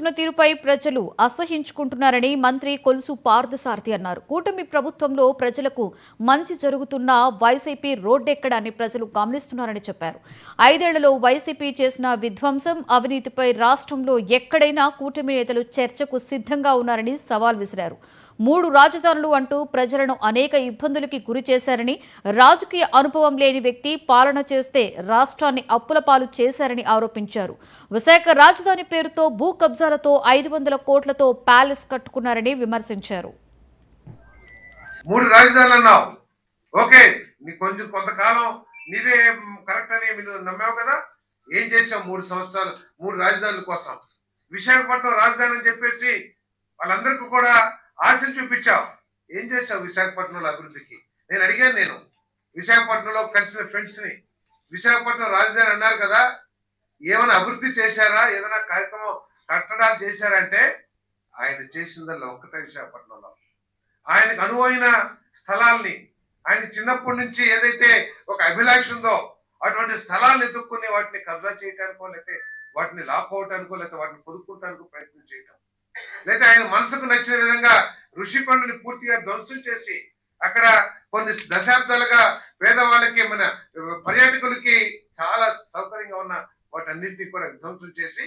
వ్యవహరిస్తున్న తీరుపై ప్రజలు అసహించుకుంటున్నారని మంత్రి కొలుసు పార్థసారథి అన్నారు. కూటమి ప్రభుత్వంలో ప్రజలకు మంచి జరుగుతున్నా వైసీపీ రోడ్డెక్కడాన్ని ప్రజలు గమనిస్తున్నారని చెప్పారు. 5 ఏళ్లలో వైసీపీ చేసిన విధ్వంసం, అవినీతిపై రాష్ట్రంలో ఎక్కడైనా కూటమి నేతలు చర్చకు సిద్ధంగా ఉన్నారని సవాల్ విసిరారు. 3 రాజధానులు అంటూ ప్రజలను అనేక ఇబ్బందులకి గురి చేశారని, రాజకీయ అనుభవం లేని వ్యక్తి పాలన చేస్తే రాష్ట్రాన్ని అప్పుల పాలు చేశారని ఆరోపించారు. విశాఖ రాజధాని పేరుతో భూ కబ్జాలతో 500 కోట్లతో ప్యాలెస్ కట్టుకున్నారని విమర్శించారు. 3 రాజధానులు అన్నావు, ఓకే, నీ కొంతకాలం నీదే కరెక్ట్ అని మీరు నమ్మావు కదా. ఏం చేసావు 3 సంవత్సరాలు 3 రాజధానుల కోసం? విశాఖపట్నం రాజధాని అని చెప్పేసి వాళ్ళందరికీ కూడా ఆశలు చూపించావు. ఏం చేసావు విశాఖపట్నంలో అభివృద్ధికి? నేను అడిగాను, విశాఖపట్నంలో కలిసిన ఫ్రెండ్స్ ని, విశాఖపట్నం రాజధాని అన్నారు కదా, ఏమైనా అభివృద్ధి చేశారా, ఏదైనా కార్యక్రమం కట్టడాలు చేశారంటే ఆయన చేసిందల్లా ఒక్కటే విశాఖపట్నంలో. ఆయనకు అనువైన స్థలాల్ని, ఆయన చిన్నప్పటి నుంచి ఏదైతే ఒక అభిలాష ఉందో అటువంటి స్థలాలను ఎదుర్కొని వాటిని కబ్జా చేయడానికో, లేకపోతే వాటిని లాక్కోవటానికో, లేకపోతే వాటిని కొనుక్కోవటానికో ప్రయత్నం చేయటం, లేదా ఆయన మనసుకు నచ్చిన విధంగా ఋషికొండని పూర్తిగా ధ్వంసం చేసి అక్కడ కొన్ని దశాబ్దాలుగా పేదవాళ్ళకి, మన పర్యాటకులకి చాలా సౌకర్యంగా ఉన్న వాటన్నింటినీ కూడా ధ్వంసం చేసి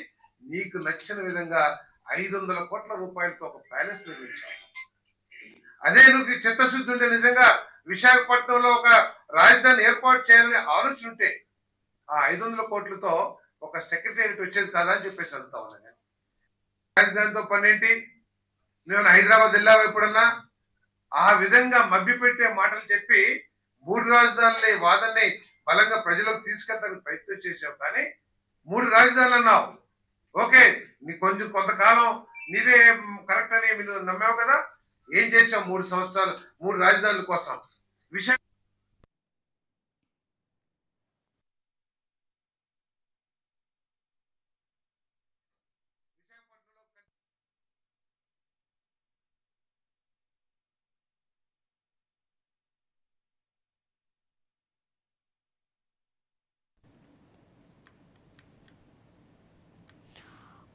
నీకు నచ్చిన విధంగా 500 కోట్ల రూపాయలతో ఒక ప్యాలెస్ నిర్మించావు. అదే నువ్వు చిత్తశుద్ధి ఉంటే, నిజంగా విశాఖపట్నంలో ఒక రాజధాని ఏర్పాటు చేయాలనే ఆలోచన ఉంటే ఆ 500 కోట్లతో ఒక సెక్రటేరియట్ వచ్చేది కాదా అని చెప్పేసి అడుగుతా ఉన్నా. రాజధానితో పనేంటి? నేను హైదరాబాద్ వెళ్ళావా ఎప్పుడన్నా? ఆ విధంగా మభ్యపెట్టే మాటలు చెప్పి 3 రాజధానుల వాదనని బలంగా ప్రజలకు తీసుకెళ్తానికి ప్రయత్నం చేసావు. కానీ 3 రాజధానులు అన్నావు, ఓకే, నీ కొంతకాలం నీదే కరెక్ట్ అని మీరు నమ్మావు కదా. ఏం చేసావు 3 సంవత్సరాలు 3 రాజధానుల కోసం? విశాఖ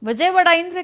విజయవాడ ఇంద్ర